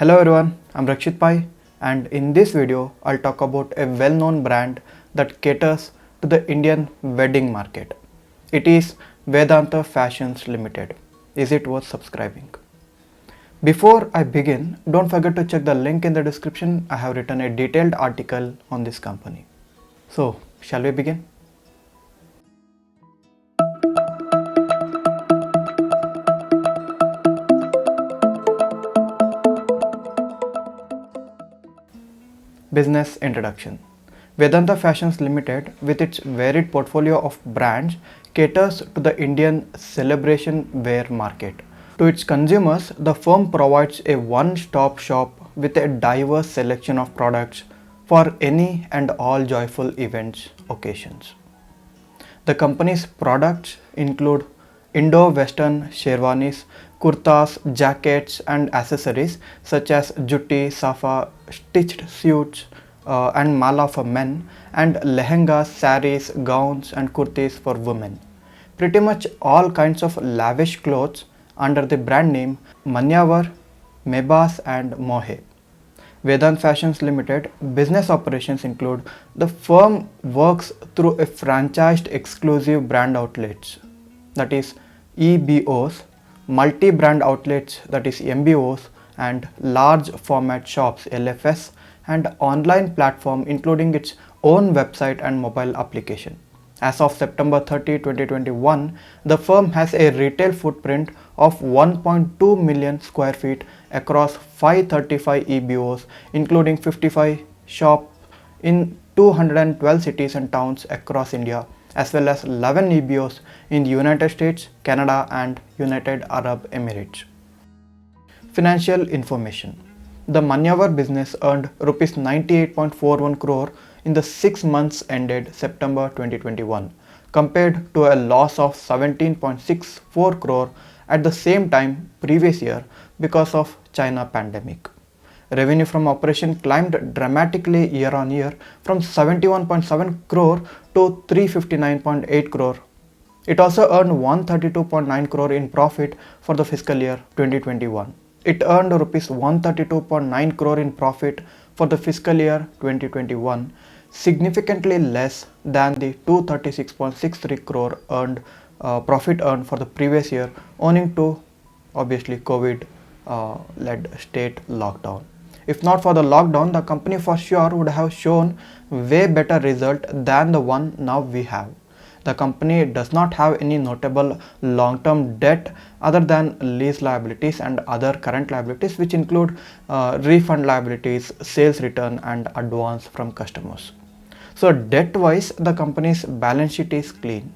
Hello everyone, I'm Rakshith Pai and in this video I'll talk about a well-known brand that caters to the Indian wedding market. It is Vedant Fashions Ltd. Is it worth subscribing? Before I begin, don't forget to check the link in the description. I have written a detailed article on this company. So, shall we begin? Business introduction. Vedant Fashions Ltd, with its varied portfolio of brands, caters to the Indian celebration wear market. To its consumers, the firm provides a one-stop shop with a diverse selection of products for any and all joyful events occasions. The company's products include Indo-Western sherwanis, kurtas, jackets and accessories such as jutti, safa, stitched suits and mala for men, and lehengas, saris, gowns and kurtis for women. Pretty much all kinds of lavish clothes under the brand name Manyavar, Mebas and Mohe. Vedant Fashions Ltd business operations include the firm works through a franchised exclusive brand outlets, that is EBOs, multi-brand outlets, that is MBOs, and large format shops, LFS, and online platform including its own website and mobile application. As of September 30, 2021, the firm has a retail footprint of 1.2 million square feet across 535 EBOs, including 55 shops in 212 cities and towns across India, as well as 11 EBOs in the United States, Canada, and United Arab Emirates. Financial information. The Manyavar business earned Rs 98.41 crore in the 6 months ended September 2021 compared to a loss of 17.64 crore at the same time previous year because of China pandemic. Revenue from operation climbed dramatically year on year from 71.7 crore to 359.8 crore. It also earned 132.9 crore in profit for the fiscal year 2021. It earned Rs 132.9 crore in profit for the fiscal year 2021, significantly less than the 236.63 crore profit earned for the previous year, owing to obviously COVID led state lockdown. If not for the lockdown, the company for sure would have shown way better result than the one now we have. The company does not have any notable long-term debt other than lease liabilities and other current liabilities, which include refund liabilities, sales return and advance from customers. So debt-wise, the company's balance sheet is clean.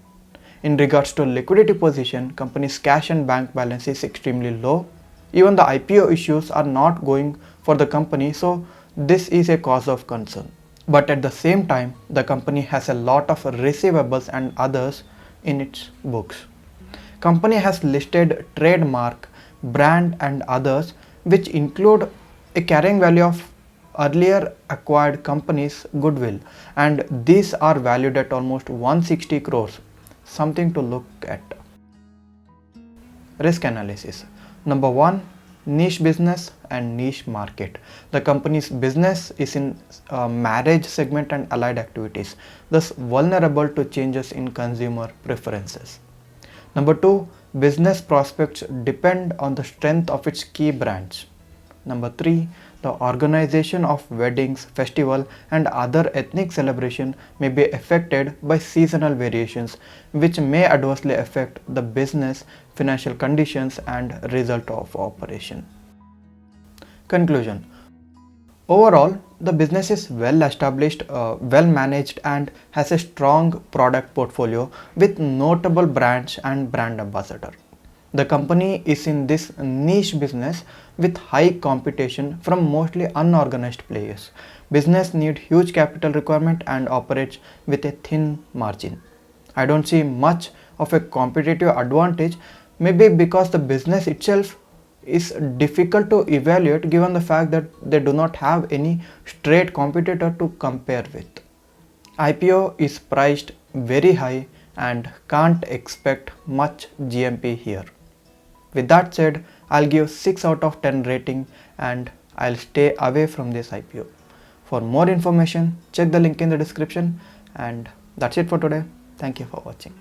In regards to liquidity position, company's cash and bank balance is extremely low. Even the IPO issues are not going for the company, so this is a cause of concern. But at the same time, the company has a lot of receivables and others in its books. Company has listed trademark, brand and others which include a carrying value of earlier acquired companies' goodwill, and these are valued at almost 160 crores, something to look at. Risk analysis. Number 1, niche business and niche market. The company's business is in marriage segment and allied activities, thus vulnerable to changes in consumer preferences. Number 2, business prospects depend on the strength of its key brands. Number 3, the organization of weddings, festival and other ethnic celebration may be affected by seasonal variations, which may adversely affect the business financial conditions and result of operation. Conclusion. Overall, the business is well established, well managed and has a strong product portfolio with notable brands and brand ambassador. The company is in this niche business with high competition from mostly unorganized players. Business needs huge capital requirement and operates with a thin margin. I don't see much of a competitive advantage, maybe because the business itself is difficult to evaluate given the fact that they do not have any straight competitor to compare with. IPO is priced very high and can't expect much GMP here. With that said, I'll give 6 out of 10 rating and I'll stay away from this IPO. For more information, check the link in the description, and that's it for today. Thank you for watching.